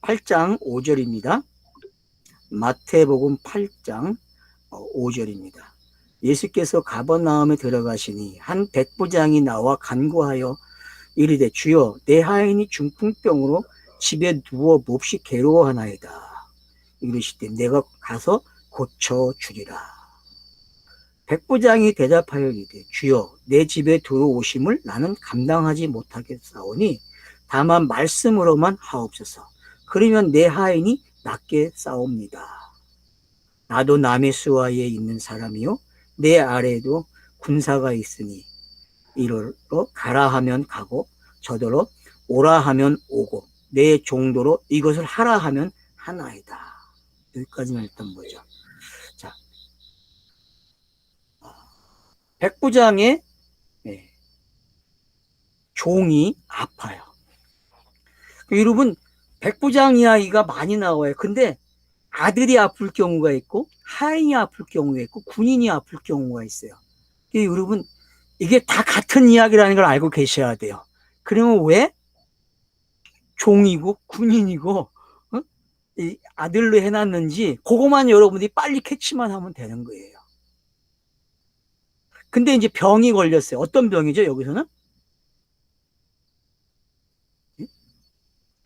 8장 5절입니다. 마태복음 8장 5절입니다. 예수께서 가버나움에 들어가시니 한 백부장이 나와 간구하여 이르되 주여 내 하인이 중풍병으로 집에 누워 몹시 괴로워하나이다. 이르시되 내가 가서 고쳐주리라. 백부장이 대답하여 이르되 주여 내 집에 들어오심을 나는 감당하지 못하겠사오니 다만 말씀으로만 하옵소서. 그러면 내 하인이 낫게 싸웁니다. 나도 남의 수하에 있는 사람이요 내 아래에도 군사가 있으니 이러러 가라 하면 가고 저더러 오라 하면 오고 내 종도로 이것을 하라 하면 하나이다. 여기까지만 일단 보죠. 자, 백부장의 종이 아파요. 여러분 백부장 이야기가 많이 나와요. 근데 아들이 아플 경우가 있고 하인이 아플 경우가 있고 군인이 아플 경우가 있어요. 여러분 이게 다 같은 이야기라는 걸 알고 계셔야 돼요. 그러면 왜 종이고 군인이고 이 아들로 해놨는지 그것만 여러분들이 빨리 캐치만 하면 되는 거예요. 근데 이제 병이 걸렸어요. 어떤 병이죠 여기서는?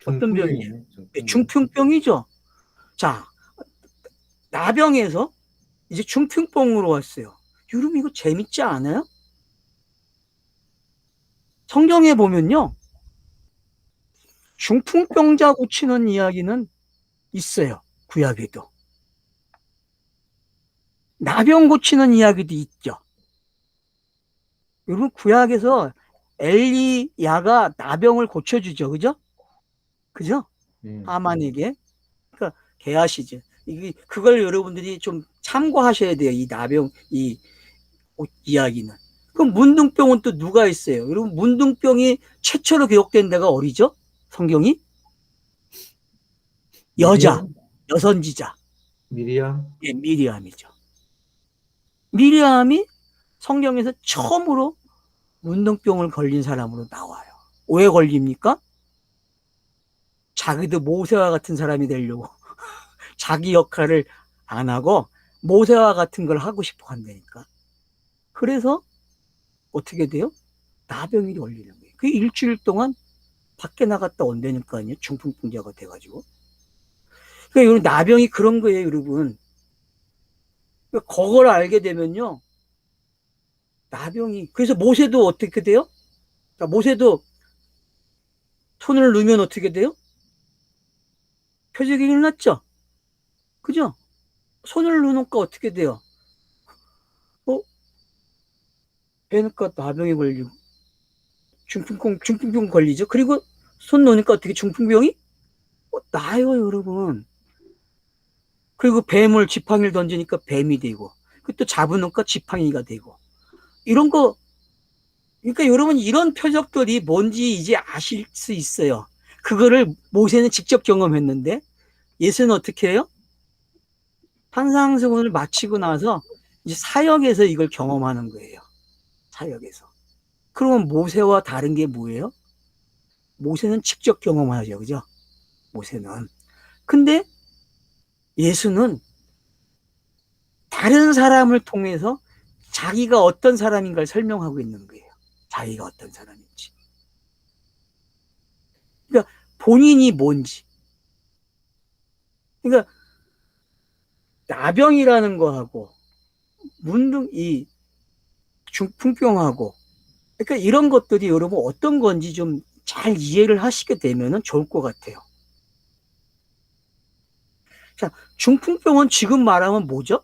어떤 병이에요? 중풍병이죠. 자, 나병에서 이제 중풍병으로 왔어요. 여러분 이거 재밌지 않아요? 성경에 보면요 중풍병자 고치는 이야기는 있어요. 구약에도. 나병 고치는 이야기도 있죠. 여러분 구약에서 엘리야가 나병을 고쳐주죠. 그죠? 그죠? 하만에게. 그러니까 게하시죠. 그걸 여러분들이 좀 참고하셔야 돼요. 이 나병 이 이야기는. 그럼 문둥병은 또 누가 있어요? 여러분 문둥병이 최초로 기록된 데가 어디죠? 성경이? 여자, 여선지자. 미리암? 예, 미리암이죠. 미리암이 성경에서 처음으로 문둥병을 걸린 사람으로 나와요. 왜 걸립니까? 자기도 모세와 같은 사람이 되려고 자기 역할을 안 하고 모세와 같은 걸 하고 싶어 한다니까. 그래서 어떻게 돼요? 나병이 걸리는 거예요. 그 일주일 동안 밖에 나갔다 온다니까요. 중풍병자가 돼가지고. 그러니까 여러분 나병이 그런 거예요, 여러분. 그러니까 그걸 알게 되면요. 나병이 그래서 모세도 어떻게 돼요? 그러니까 모세도 손을 넣으면 어떻게 돼요? 표적이 일어났죠? 그죠? 손을 넣으니까 어떻게 돼요? 배니까 나병이 걸리고 중풍병 걸리죠. 그리고 손 놓으니까 어떻게 중풍병이 나요, 여러분. 그리고 뱀을 지팡이를 던지니까 뱀이 되고 또 잡으니까 지팡이가 되고 이런 거. 그러니까 여러분 이런 표적들이 뭔지 이제 아실 수 있어요. 그거를 모세는 직접 경험했는데 예수는 어떻게 해요? 산상수훈을 마치고 나서 이제 사역에서 이걸 경험하는 거예요. 사역에서. 그러면 모세와 다른 게 뭐예요? 모세는 직접 경험하죠. 그죠? 모세는. 근데 예수는 다른 사람을 통해서 자기가 어떤 사람인가를 설명하고 있는 거예요. 자기가 어떤 사람인지. 그러니까 본인이 뭔지. 그러니까 나병이라는 거하고 이 중풍병하고 그러니까 이런 것들이 여러분 어떤 건지 좀 잘 이해를 하시게 되면 좋을 것 같아요. 자, 중풍병은 지금 말하면 뭐죠?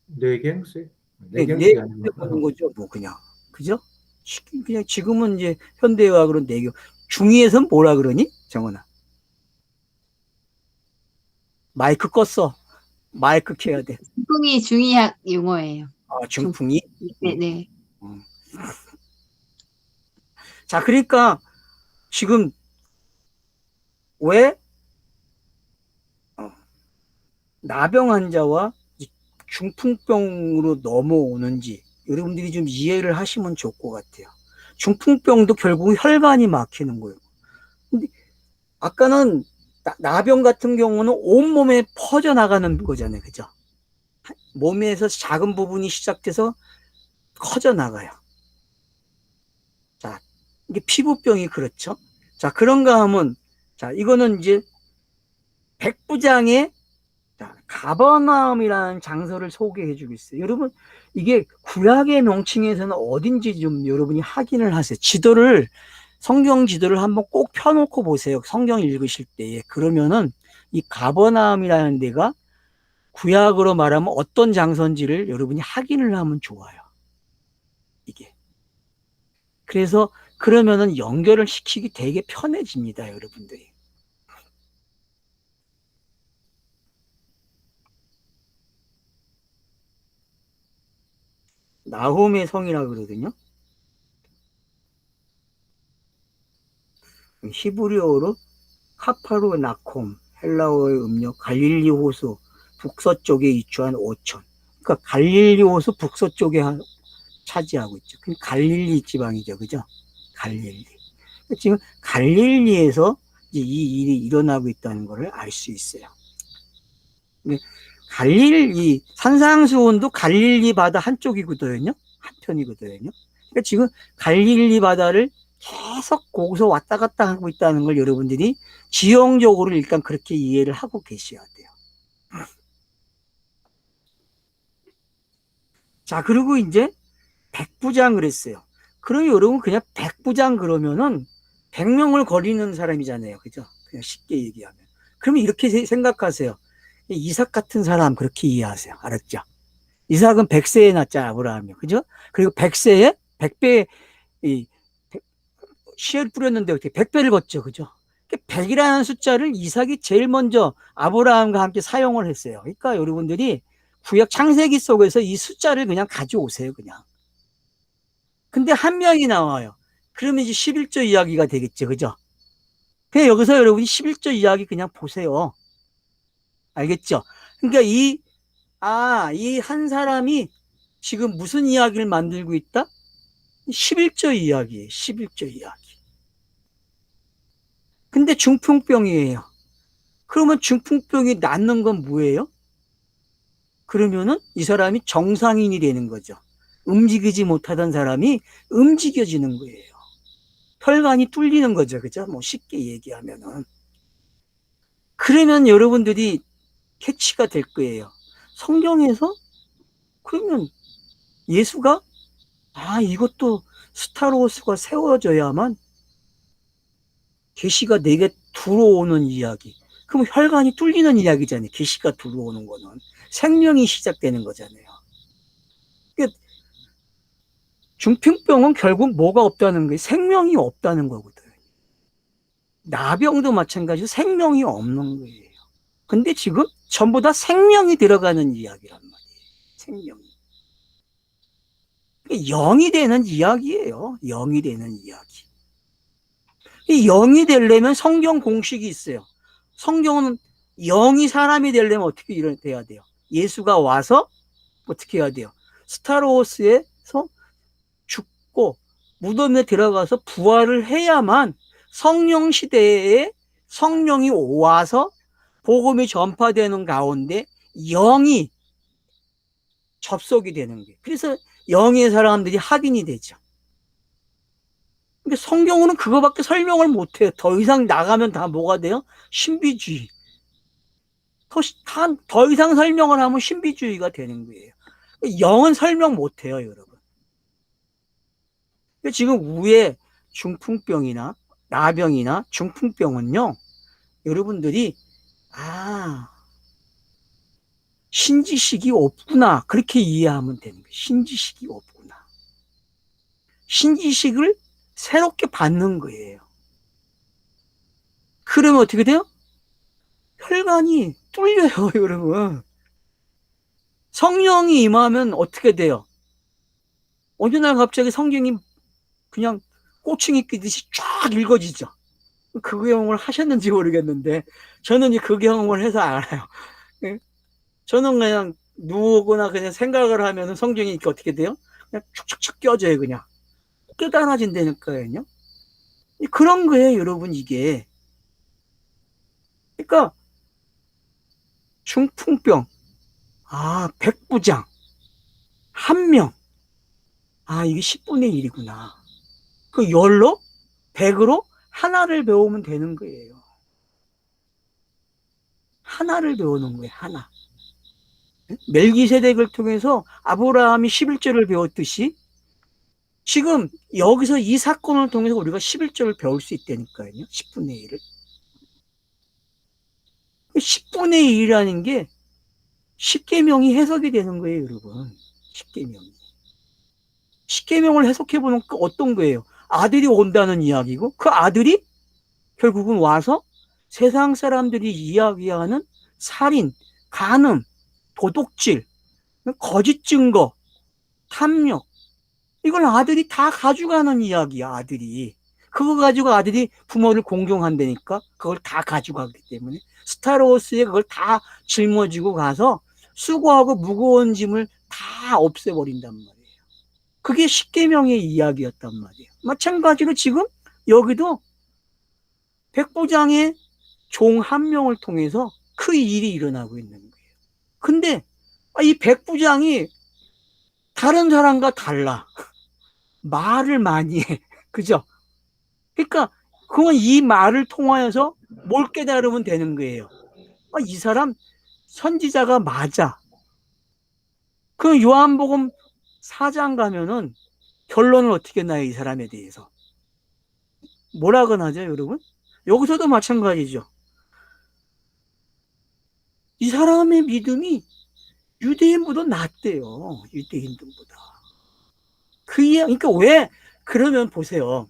뇌경색? 뇌경색 보는 거죠, 뭐 그냥. 그죠? 그냥 지금은 이제 현대의학으로 뇌경. 중의에선 뭐라 그러니? 정원아. 마이크 껐어. 마이크 켜야 돼. 중풍이 중의학 용어예요. 아, 중풍이? 네네. 자, 그러니까 지금 왜 나병 환자와 중풍병으로 넘어오는지 여러분들이 좀 이해를 하시면 좋을 것 같아요. 중풍병도 결국 혈관이 막히는 거예요. 근데 아까는 나병 같은 경우는 온몸에 퍼져나가는 거잖아요. 그죠? 몸에서 작은 부분이 시작돼서 커져나가요. 자, 이게 피부병이 그렇죠. 자, 그런가 하면, 자, 이거는 이제 백부장의 가버나움이라는 장소를 소개해 주고 있어요. 여러분, 이게 구약의 명칭에서는 어딘지 좀 여러분이 확인을 하세요. 지도를, 성경 지도를 한번 꼭 펴놓고 보세요. 성경 읽으실 때에. 그러면은 이 가버나움이라는 데가 구약으로 말하면 어떤 장소인지를 여러분이 확인을 하면 좋아요. 이게. 그래서 그러면은 연결을 시키기 되게 편해집니다, 여러분들이. 나홈의 성이라고 그러거든요. 히브리어로 카파루 나콤, 헬라어의 음력, 갈릴리 호수 북서쪽에 위치한 오천. 그러니까 갈릴리 호수 북서쪽에 차지하고 있죠. 갈릴리 지방이죠, 그죠? 갈릴리. 지금 갈릴리에서 이 일이 일어나고 있다는 것을 알 수 있어요. 갈릴리, 산상수훈도 갈릴리 바다 한쪽이거든요. 한편이거든요. 그러니까 지금 갈릴리 바다를 계속 거기서 왔다 갔다 하고 있다는 걸 여러분들이 지형적으로 일단 그렇게 이해를 하고 계셔야 돼요. 자, 그리고 이제 백부장 그랬어요. 그러면 여러분 그냥 백부장 그러면은 100명을 거리는 사람이잖아요. 그죠? 그냥 쉽게 얘기하면. 그러면 이렇게 생각하세요. 이삭 같은 사람 그렇게 이해하세요. 알았죠? 이삭은 100세에 낳자 아브라함이. 그죠? 그리고 100세에 100배 씨를 뿌렸는데 어떻게 100배를 걷죠. 그죠? 100이라는 숫자를 이삭이 제일 먼저 아브라함과 함께 사용을 했어요. 그러니까 여러분들이 구약 창세기 속에서 이 숫자를 그냥 가져오세요. 그냥. 근데 한 명이 나와요. 그러면 이제 11조 이야기가 되겠죠. 그죠? 그냥 여기서 여러분이 11조 이야기 그냥 보세요. 알겠죠? 그러니까 이 한 사람이 지금 무슨 이야기를 만들고 있다? 11조 이야기예요. 11조 이야기. 근데 중풍병이에요. 그러면 중풍병이 낫는 건 뭐예요? 그러면은 이 사람이 정상인이 되는 거죠. 움직이지 못하던 사람이 움직여지는 거예요. 혈관이 뚫리는 거죠. 그죠? 뭐 쉽게 얘기하면은. 그러면 여러분들이 캐치가 될 거예요. 성경에서 그러면 예수가 이것도 스타로스가 세워져야만 계시가 내게 들어오는 이야기. 그럼 혈관이 뚫리는 이야기잖아요. 계시가 들어오는 거는 생명이 시작되는 거잖아요. 그러니까 중풍병은 결국 뭐가 없다는 거예요? 생명이 없다는 거거든. 나병도 마찬가지로 생명이 없는 거예요. 근데 지금 전부 다 생명이 들어가는 이야기란 말이에요. 생명이. 영이 되는 이야기예요. 영이 되는 이야기. 이 영이 되려면 성경 공식이 있어요. 성경은 영이 사람이 되려면 어떻게 돼야 돼요? 예수가 와서 어떻게 해야 돼요? 스타로스에서 죽고 무덤에 들어가서 부활을 해야만 성령 시대에 성령이 와서 복음이 전파되는 가운데 영이 접속이 되는 거예요. 그래서 영의 사람들이 확인이 되죠. 근데 성경으로는 그거밖에 설명을 못해요. 더 이상 나가면 다 뭐가 돼요? 신비주의. 더 이상 설명을 하면 신비주의가 되는 거예요. 영은 설명 못해요, 여러분. 지금 위에 중풍병이나 나병이나 중풍병은요, 여러분들이 신지식이 없구나 그렇게 이해하면 되는 거예요. 신지식이 없구나. 신지식을 새롭게 받는 거예요. 그러면 어떻게 돼요? 혈관이 뚫려요, 여러분. 성령이 임하면 어떻게 돼요? 어느 날 갑자기 성경이 그냥 꼬챙이 끼듯이 쫙 읽어지죠. 그 경험을 하셨는지 모르겠는데 저는 그 경험을 해서 알아요. 저는 그냥 누우거나 그냥 생각을 하면 성경이 어떻게 돼요? 그냥 축축축 껴져요, 그냥. 깨달아진다니까요. 그런 거예요, 여러분, 이게. 그러니까 중풍병, 백부장, 한 명, 이게 10분의 1이구나. 그 열로, 100으로 하나를 배우면 되는 거예요. 하나를 배우는 거예요, 하나. 멜기세덱을 통해서 아브라함이 11조를 배웠듯이 지금 여기서 이 사건을 통해서 우리가 11조를 배울 수 있다니까요. 10분의 1을. 10분의 1이라는 게 10계명이 해석이 되는 거예요, 여러분. 10계명이. 10계명을 해석해보면 어떤 거예요? 아들이 온다는 이야기고 그 아들이 결국은 와서 세상 사람들이 이야기하는 살인, 간음, 도둑질, 거짓 증거, 탐욕, 이걸 아들이 다 가져가는 이야기야, 아들이. 그거 가지고 아들이 부모를 공경한다니까 그걸 다 가져가기 때문에 스타로스에 그걸 다 짊어지고 가서 수고하고 무거운 짐을 다 없애버린단 말이에요. 그게 십계명의 이야기였단 말이에요. 마찬가지로 지금 여기도 백부장의 종 한 명을 통해서 그 일이 일어나고 있는 거예요. 근데 이 백부장이 다른 사람과 달라. 말을 많이 해. 그죠? 그러니까 그건 이 말을 통하여서 뭘 깨달으면 되는 거예요. 이 사람 선지자가 맞아. 그 요한복음 4장 가면은 결론을 어떻게 나요, 이 사람에 대해서? 뭐라고 하죠, 여러분? 여기서도 마찬가지죠. 이 사람의 믿음이 유대인보다 낫대요. 유대인들보다. 그러니까 왜? 그러면 보세요.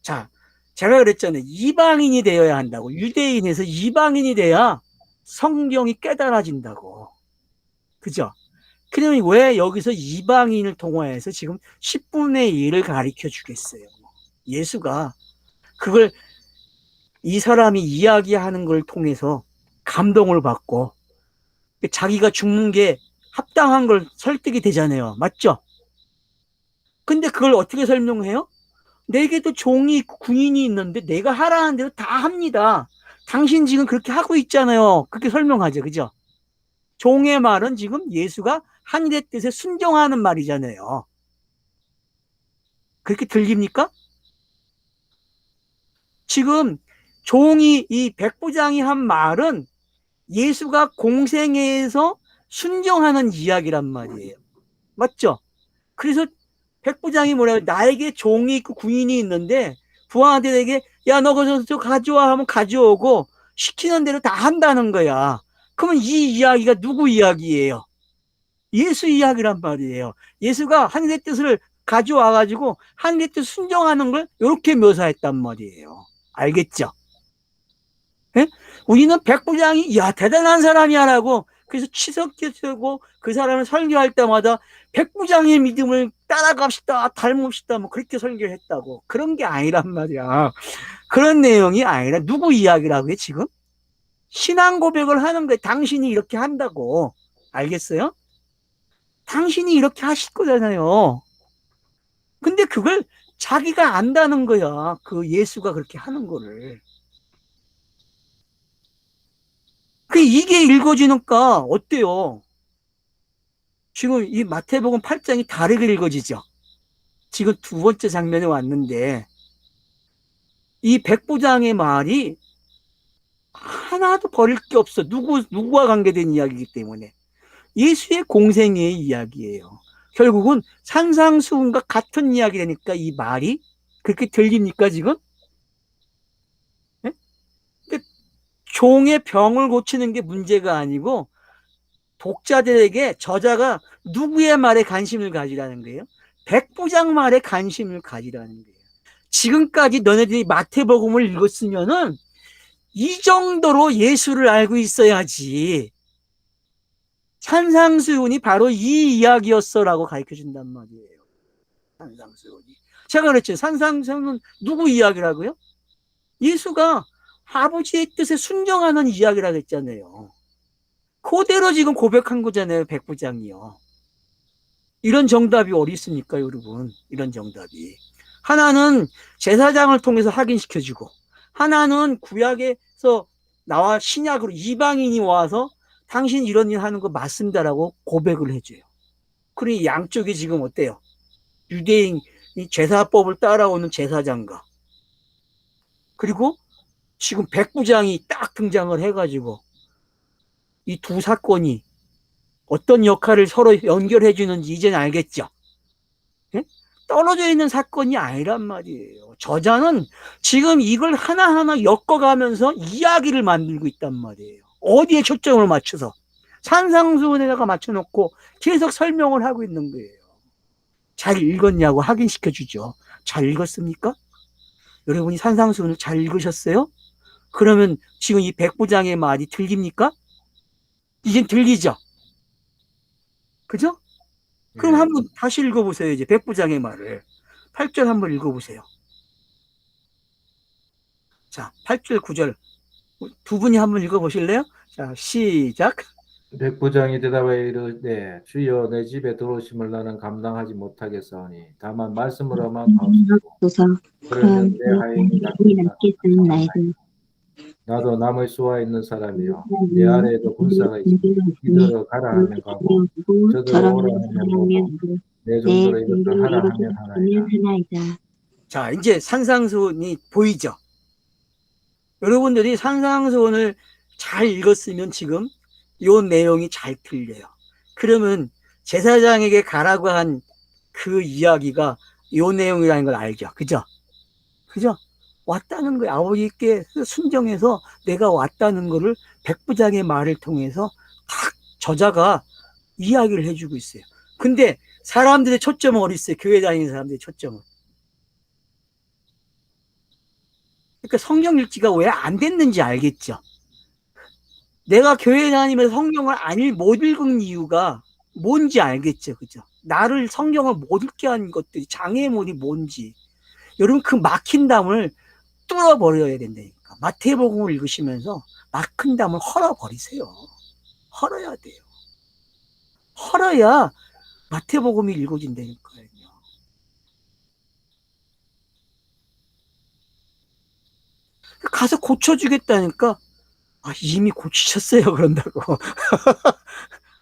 자, 제가 그랬잖아요. 이방인이 되어야 한다고. 유대인에서 이방인이 돼야 성경이 깨달아진다고. 그죠? 그러면 왜 여기서 이방인을 통하여서 지금 10분의 1을 가르쳐 주겠어요? 예수가 그걸 이 사람이 이야기하는 걸 통해서 감동을 받고 자기가 죽는 게 합당한 걸 설득이 되잖아요. 맞죠? 근데 그걸 어떻게 설명해요? 내게도 종이 있고 군인이 있는데 내가 하라는 대로 다 합니다. 당신 지금 그렇게 하고 있잖아요. 그렇게 설명하죠. 그죠? 종의 말은 지금 예수가 하늘의 뜻에 순종하는 말이잖아요. 그렇게 들립니까? 지금 종이 이 백부장이 한 말은 예수가 공생애에서 순종하는 이야기란 말이에요. 맞죠? 그래서 백부장이 뭐라고 나에게 종이 있고 군인이 있는데 부하들에게 야 너 거기서 가져와 하면 가져오고 시키는 대로 다 한다는 거야. 그러면 이 이야기가 누구 이야기예요? 예수 이야기란 말이에요. 예수가 하늘의 뜻을 가져와 가지고 하늘의 뜻 순종하는 걸 이렇게 묘사했단 말이에요. 알겠죠? 예? 우리는 백부장이 야 대단한 사람이야라고 그래서 치석치고 그 사람을 설교할 때마다 백부장의 믿음을 따라갑시다 닮읍시다 뭐 그렇게 설교를 했다고. 그런 게 아니란 말이야. 그런 내용이 아니라 누구 이야기라고요 지금? 신앙 고백을 하는 거예요. 당신이 이렇게 한다고. 알겠어요? 당신이 이렇게 하실 거잖아요. 근데 그걸 자기가 안다는 거야. 그 예수가 그렇게 하는 거를. 이게 읽어지니까 어때요? 지금 이 마태복음 8장이 다르게 읽어지죠? 지금 두 번째 장면에 왔는데 이 백부장의 말이 하나도 버릴 게 없어. 누구와 관계된 이야기이기 때문에. 예수의 공생애의 이야기예요. 결국은 산상수훈과 같은 이야기라니까 이 말이 그렇게 들립니까 지금? 네? 종의 병을 고치는 게 문제가 아니고 독자들에게 저자가 누구의 말에 관심을 가지라는 거예요? 백부장 말에 관심을 가지라는 거예요. 지금까지 너네들이 마태복음을 읽었으면은 이 정도로 예수를 알고 있어야지. 산상수훈이 바로 이 이야기였어라고 가르쳐준단 말이에요. 산상수훈이. 제가 그랬죠. 산상수훈은 누구 이야기라고요? 예수가 아버지의 뜻에 순종하는 이야기라고 했잖아요. 그대로 지금 고백한 거잖아요. 백부장이요. 이런 정답이 어디 있습니까, 여러분? 이런 정답이. 하나는 제사장을 통해서 확인시켜주고, 하나는 구약에서 나와 신약으로 이방인이 와서 당신 이런 일 하는 거 맞습니다라고 고백을 해줘요. 그러니 양쪽이 지금 어때요? 유대인 제사법을 따라오는 제사장과, 그리고 지금 백부장이 딱 등장을 해가지고 이 두 사건이 어떤 역할을 서로 연결해 주는지 이제는 알겠죠? 예? 떨어져 있는 사건이 아니란 말이에요. 저자는 지금 이걸 하나하나 엮어가면서 이야기를 만들고 있단 말이에요. 어디에 초점을 맞춰서 산상수훈에다가 맞춰놓고 계속 설명을 하고 있는 거예요. 잘 읽었냐고 확인시켜 주죠. 잘 읽었습니까? 여러분이 산상수훈을 잘 읽으셨어요? 그러면 지금 이 백부장의 말이 들립니까? 이젠 들리죠? 그죠? 그럼 예. 한번 다시 읽어보세요. 이제 백부장의 말을 8절 한번 읽어보세요. 자, 8절 9절 두 분이 한번 읽어보실래요? 자, 시작. 백부장이 대답하여 이르되 주여 내 집에 들어오심을 나는 감당하지 못하겠사오니 다만 말씀으로만 하옵소서. 그러면 내 하인이 낫게 쓰나이다. 나도 남의 수와 있는 사람이요 내 아래에도 군사가 있으니 이들을 가라 하면 가고 저들을 오라 하면 오고 내 종들을 이것을 하라 하면 하나이다. 자, 이제 산상수훈이 보이죠? 여러분들이 산상수훈을 잘 읽었으면 지금 요 내용이 잘 들려요. 그러면 제사장에게 가라고 한 그 이야기가 요 내용이라는 걸 알죠. 그죠? 그죠? 왔다는 거예요. 아버지께 순정해서 내가 왔다는 거를 백부장의 말을 통해서 딱 저자가 이야기를 해주고 있어요. 근데 사람들의 초점은 어디 있어요? 교회 다니는 사람들의 초점은. 그러니까 성경 읽기가 왜 안 됐는지 알겠죠? 내가 교회 다니면서 성경을 못 읽은 이유가 뭔지 알겠죠? 그죠? 나를 성경을 못 읽게 한 것들이 장애물이 뭔지. 여러분 그 막힌 담을 뚫어버려야 된다니까. 마태복음을 읽으시면서 막힌 담을 헐어버리세요. 헐어야 돼요. 헐어야 마태복음이 읽어진다니까요. 가서 고쳐주겠다니까 이미 고치셨어요 그런다고.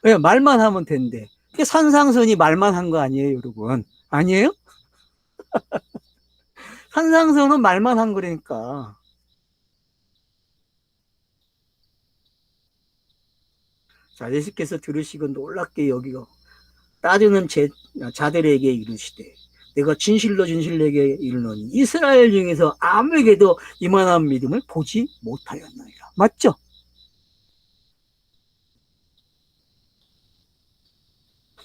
왜 말만 하면 된대. 산상선이 말만 한 거 아니에요 여러분? 아니에요? 산상선은 말만 한 거라니까. 자, 예수께서 들으시고 놀랍게 여기고 따르는 자들에게 이르시되 내가 진실로 진실에게 이르노니 이스라엘 중에서 아무에게도 이만한 믿음을 보지 못하였나이다. 맞죠?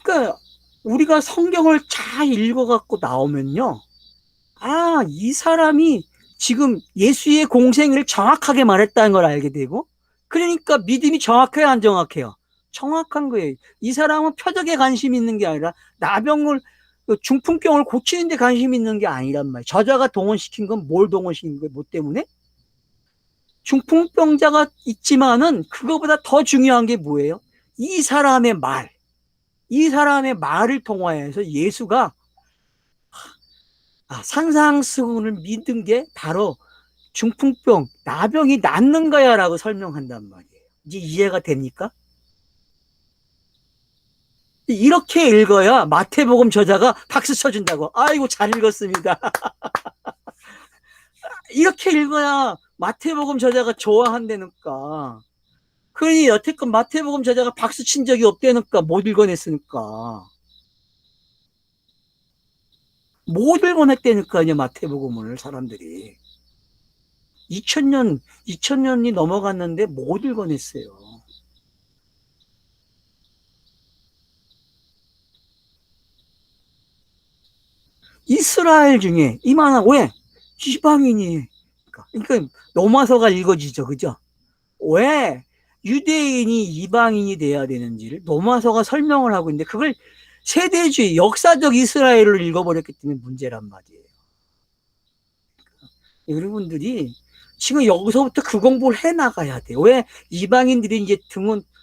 그러니까 우리가 성경을 잘 읽어갖고 나오면요, 이 사람이 지금 예수의 공생애를 정확하게 말했다는 걸 알게 되고, 그러니까 믿음이 정확해요, 안 정확해요? 정확한 거예요. 이 사람은 표적에 관심이 있는 게 아니라 나병을, 중풍병을 고치는 데 관심이 있는 게 아니란 말이에요. 저자가 동원시킨 건 뭘 동원시킨 거예요? 뭐 때문에? 중풍병자가 있지만은 그거보다 더 중요한 게 뭐예요? 이 사람의 말을 통하여서 예수가 산상수훈을 믿은 게 바로 중풍병, 나병이 낫는 거야 라고 설명한단 말이에요. 이제 이해가 됩니까? 이렇게 읽어야 마태복음 저자가 박수 쳐준다고. 아이고 잘 읽었습니다. 이렇게 읽어야 마태복음 저자가 좋아한다니까. 그러니 여태껏 마태복음 저자가 박수 친 적이 없다니까. 못 읽어냈으니까. 못 읽어냈다니까요, 마태복음을 사람들이. 2000년이 넘어갔는데 못 읽어냈어요. 이스라엘 중에 이만한, 왜? 이방인이. 그러니까 로마서가 읽어지죠, 그죠? 왜 유대인이 이방인이 돼야 되는지를 로마서가 설명을 하고 있는데 그걸 세대주의, 역사적 이스라엘을 읽어버렸기 때문에 문제란 말이에요. 여러분들이 지금 여기서부터 그 공부를 해나가야 돼요. 왜 이방인들이 이제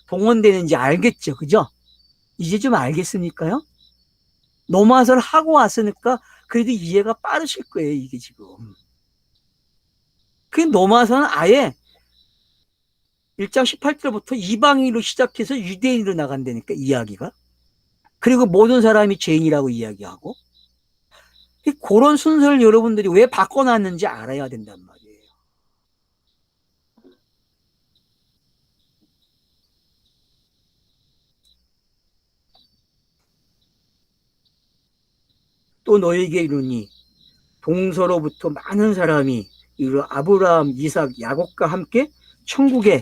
동원되는지 알겠죠, 그죠? 이제 좀 알겠습니까요? 로마서를 하고 왔으니까 그래도 이해가 빠르실 거예요, 이게 지금. 그 로마서는 아예 1장 18절부터 이방인으로 시작해서 유대인으로 나간다니까, 이야기가. 그리고 모든 사람이 죄인이라고 이야기하고. 그런 순서를 여러분들이 왜 바꿔놨는지 알아야 된단 말이에요. 또 너에게 이르니 동서로부터 많은 사람이 이르 아브라함, 이삭, 야곱과 함께 천국에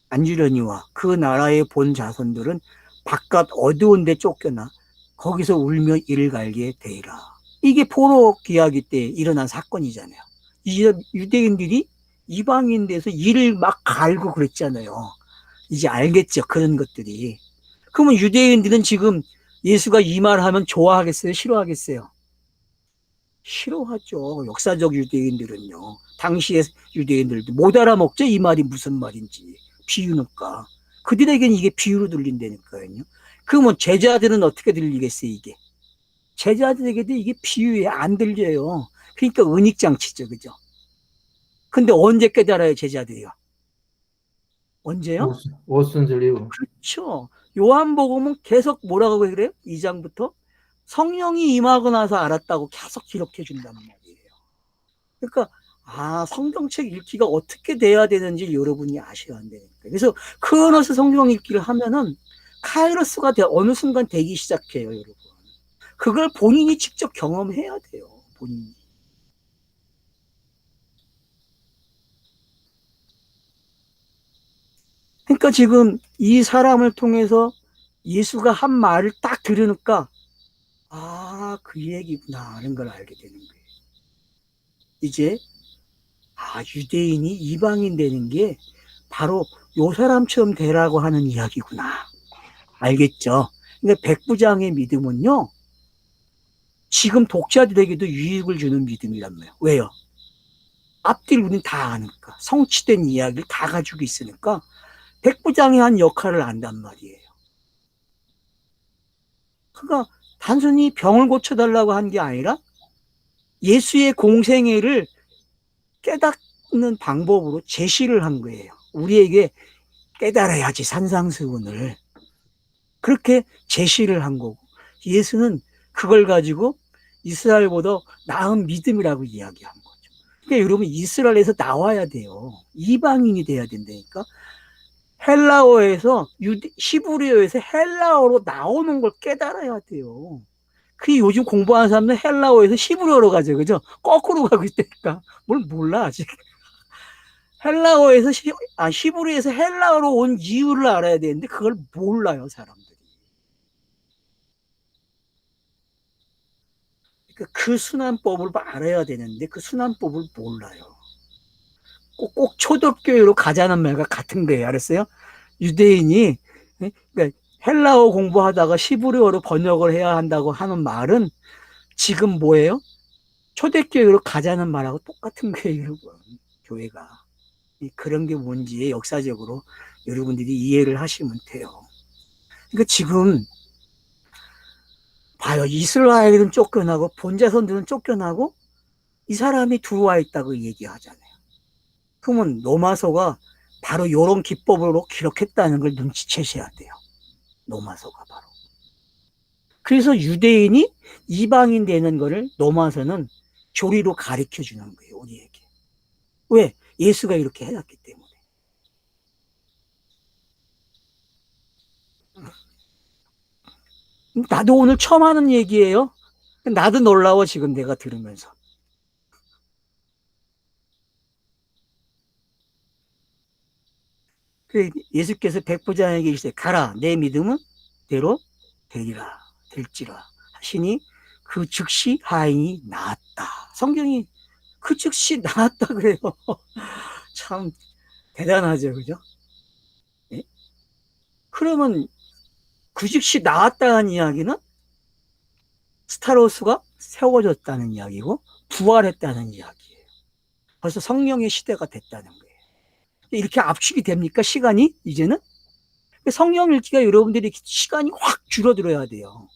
앉으려니와 그 나라의 본 자손들은 바깥 어두운 데 쫓겨나 거기서 울며 이를 갈게 되리라. 이게 포로 귀하기 때 일어난 사건이잖아요. 이제 유대인들이 이방인 돼서 이를 막 갈고 그랬잖아요. 이제 알겠죠, 그런 것들이. 그러면 유대인들은 지금 예수가 이 말 하면 좋아하겠어요, 싫어하겠어요? 싫어하죠. 역사적 유대인들은요. 당시의 유대인들도 못 알아먹죠, 이 말이 무슨 말인지. 비유니까. 그들에게는 이게 비유로 들린다니까요. 그러면 제자들은 어떻게 들리겠어요, 이게? 제자들에게도 이게 비유에 안 들려요. 그러니까 은익장치죠, 그죠? 근데 언제 깨달아요, 제자들이요? 언제요? 오순절 이후. 그렇죠. 요한복음은 계속 뭐라고 그래요? 2장부터 성령이 임하고 나서 알았다고 계속 기록해 준단 말이에요. 그러니까 성경책 읽기가 어떻게 돼야 되는지 여러분이 아셔야 한다니까. 그래서 크로노스 성경 읽기를 하면은 카이로스가 어느 순간 되기 시작해요, 여러분. 그걸 본인이 직접 경험해야 돼요, 본인이. 그러니까 지금 이 사람을 통해서 예수가 한 말을 딱 들으니까 그 얘기구나 하는 걸 알게 되는 거예요. 이제 유대인이 이방인 되는 게 바로 요 사람처럼 되라고 하는 이야기구나. 알겠죠? 그러니까 백부장의 믿음은요, 지금 독자들에게도 유익을 주는 믿음이란 말이에요. 왜요? 앞뒤를 우리는 다 아니까. 성취된 이야기를 다 가지고 있으니까 백부장이 한 역할을 안단 말이에요. 그러니까 단순히 병을 고쳐달라고 한 게 아니라 예수의 공생애를 깨닫는 방법으로 제시를 한 거예요. 우리에게 깨달아야지, 산상수훈을. 그렇게 제시를 한 거고, 예수는 그걸 가지고 이스라엘보다 나은 믿음이라고 이야기한 거죠. 그러니까 여러분, 이스라엘에서 나와야 돼요. 이방인이 돼야 된다니까. 헬라어에서 히브리어에서 헬라어로 나오는 걸 깨달아야 돼요. 그 요즘 공부하는 사람들 헬라어에서 히브리어로 가죠, 그죠? 거꾸로 가고 있다니까. 뭘 몰라 아직. 헬라어에서 히브리어에서 헬라어로 온 이유를 알아야 되는데 그걸 몰라요, 사람들이. 그러니까 그 순환법을 알아야 되는데 그 순환법을 몰라요. 꼭 초대교회로 가자는 말과 같은 거예요, 알았어요? 유대인이 그러니까 헬라어 공부하다가 히브리어로 번역을 해야 한다고 하는 말은 지금 뭐예요? 초대교회로 가자는 말하고 똑같은 거예요, 교회가. 그런 게 뭔지 역사적으로 여러분들이 이해를 하시면 돼요. 그러니까 지금 봐요. 이스라엘은 쫓겨나고 본자손들은 쫓겨나고 이 사람이 들어와 있다고 얘기하잖아요. 그러면 로마서가 바로 이런 기법으로 기록했다는 걸 눈치채셔야 돼요. 로마서가 바로. 그래서 유대인이 이방인 되는 거를 로마서는 조리로 가르쳐 주는 거예요, 우리에게. 왜? 예수가 이렇게 해놨기 때문에. 나도 오늘 처음 하는 얘기예요. 나도 놀라워, 지금 내가 들으면서. 예수께서 백부장에게 이르시되 가라, 내 믿음은 대로 되리라, 될지라 하시니 그 즉시 하인이 나았다. 성경이 그 즉시 나았다 그래요. 참 대단하죠, 그죠? 예? 그러면 그 즉시 나았다는 이야기는 스타로스가 세워졌다는 이야기고 부활했다는 이야기예요. 벌써 성령의 시대가 됐다는 거예요. 이렇게 압축이 됩니까, 시간이 이제는? 성령 읽기가 여러분들이 시간이 확 줄어들어야 돼요.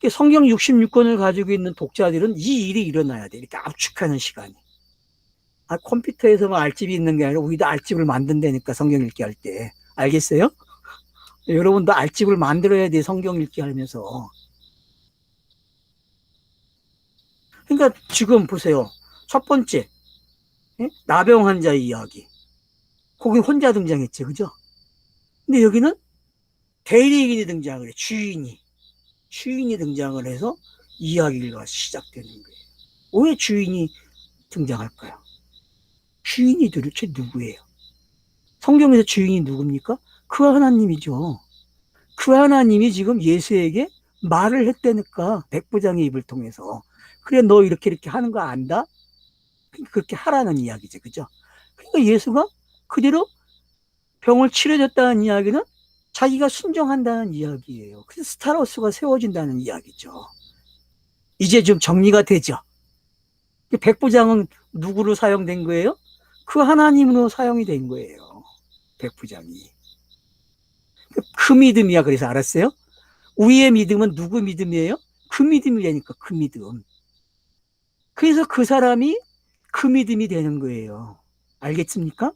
성경 66권을 가지고 있는 독자들은 이 일이 일어나야 돼. 이렇게 압축하는 시간이. 컴퓨터에서만 알집이 있는 게 아니라 우리도 알집을 만든다니까, 성경 읽기 할 때. 알겠어요? 여러분도 알집을 만들어야 돼, 성경 읽기 하면서. 그러니까 지금 보세요. 첫 번째, 나병 환자 이야기. 거기 혼자 등장했지, 그죠? 근데 여기는 대리인이 등장을 해, 주인이 등장을 해서 이야기가 시작되는 거예요. 왜 주인이 등장할까요? 주인이 도대체 누구예요? 성경에서 주인이 누굽니까? 그 하나님이죠. 그 하나님이 지금 예수에게 말을 했다니까, 백부장의 입을 통해서. 그래, 너 이렇게 하는 거 안다? 그렇게 하라는 이야기죠, 그죠? 그러니까 예수가 그대로 병을 치료해줬다는 이야기는 자기가 순종한다는 이야기예요. 그래서 스타로스가 세워진다는 이야기죠. 이제 좀 정리가 되죠. 백부장은 누구로 사용된 거예요? 그 하나님으로 사용이 된 거예요. 백부장이. 그 믿음이야. 그래서 알았어요? 우리의 믿음은 누구 믿음이에요? 그 믿음이라니까, 그 믿음. 그래서 그 사람이 그 믿음이 되는 거예요. 알겠습니까?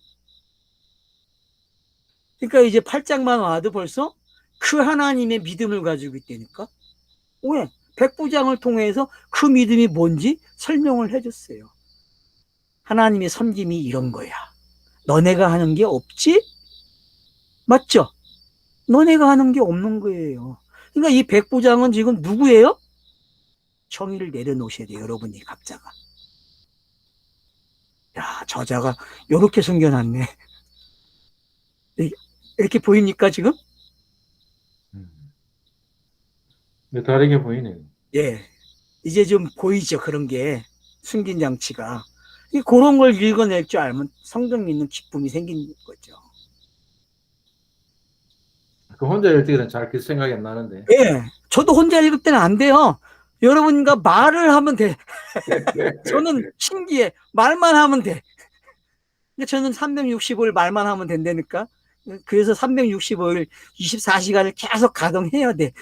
그러니까 이제 8장만 와도 벌써 그 하나님의 믿음을 가지고 있다니까. 왜? 백부장을 통해서 그 믿음이 뭔지 설명을 해줬어요. 하나님의 섬김이 이런 거야. 너네가 하는 게 없지? 맞죠? 너네가 하는 게 없는 거예요. 그러니까 이 백부장은 지금 누구예요? 정의를 내려놓으셔야 돼요, 여러분이 각자가. 야, 저자가 요렇게 숨겨놨네. 이렇게 보입니까, 지금? 네, 다르게 보이네요. 예. 이제 좀 보이죠, 그런 게. 숨긴 장치가. 그런 걸 읽어낼 줄 알면 성경 믿는 기쁨이 생긴 거죠. 그 혼자 읽을 때는 잘 그 생각이 안 나는데. 예. 저도 혼자 읽을 때는 안 돼요. 여러분과 말을 하면 돼. 저는 신기해. 말만 하면 돼. 저는 365일 말만 하면 된다니까. 그래서 365일 24시간을 계속 가동해야 돼.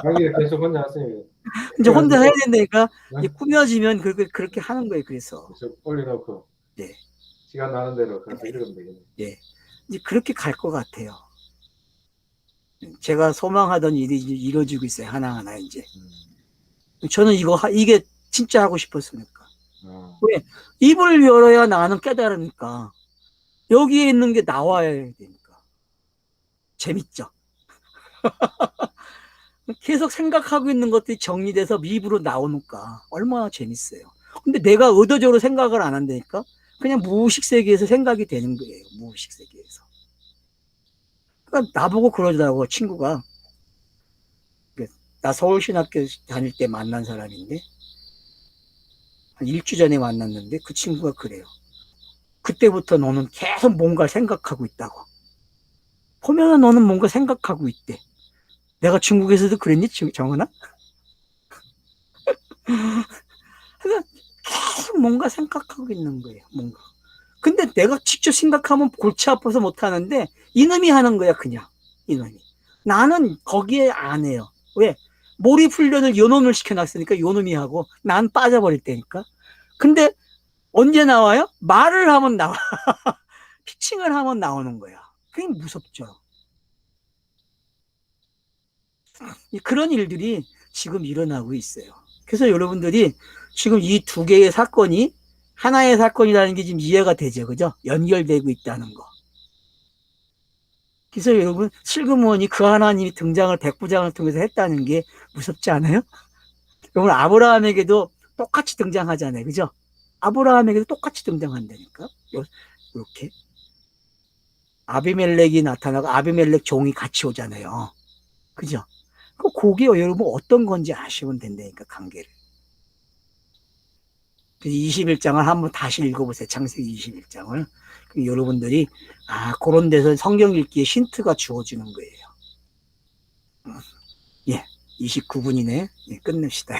자기가 계속 혼자 하세요. 이제 혼자 해야 된다니까. 이제 꾸며지면 그렇게 하는 거예요. 그래서. 올려놓고. 네. 시간 나는 대로 가서 읽으면 되겠네. 예. 이제 그렇게 갈 것 같아요. 제가 소망하던 일이 이루어지고 있어요. 하나하나 이제. 저는 이게 진짜 하고 싶었으니까. 왜? 입을 열어야 나는 깨달으니까. 여기에 있는 게 나와야 되니까. 재밌죠? 계속 생각하고 있는 것들이 정리돼서 입으로 나오니까 얼마나 재밌어요. 근데 내가 의도적으로 생각을 안 한다니까? 그냥 무의식 세계에서 생각이 되는 거예요. 무의식 세계에서. 그러니까 나보고 그러더라고, 친구가. 나 서울신학교 다닐 때 만난 사람인데, 한 일주 전에 만났는데 그 친구가 그래요. 그때부터 너는 계속 뭔가 생각하고 있다고. 보면은 너는 뭔가 생각하고 있대. 내가 중국에서도 그랬니, 정은아? 그러니까 계속 뭔가 생각하고 있는 거예요, 뭔가. 근데 내가 직접 생각하면 골치 아파서 못 하는데 이놈이 하는 거야, 그냥. 이놈이. 나는 거기에 안 해요. 왜? 몰입 훈련을 요놈을 시켜놨으니까 요놈이 하고 난 빠져버릴 때니까. 근데 언제 나와요? 말을 하면 나와. 피칭을 하면 나오는 거야. 그게 무섭죠. 그런 일들이 지금 일어나고 있어요. 그래서 여러분들이 지금 이 두 개의 사건이 하나의 사건이라는 게 지금 이해가 되죠. 그죠? 연결되고 있다는 거. 그래서 여러분, 슬그머니 그 하나님이 등장을 백부장을 통해서 했다는 게 무섭지 않아요? 여러분, 아브라함에게도 똑같이 등장하잖아요. 그죠? 아브라함에게도 똑같이 등장한다니까. 이렇게. 아비멜렉이 나타나고 아비멜렉 종이 같이 오잖아요. 그죠? 그게 여러분 어떤 건지 아시면 된다니까, 관계를. 21장을 한번 다시 읽어보세요. 창세기 21장을. 여러분들이 그런 데서 성경 읽기에 힌트가 주어지는 거예요. 예, 29분이네. 예, 끝냅시다.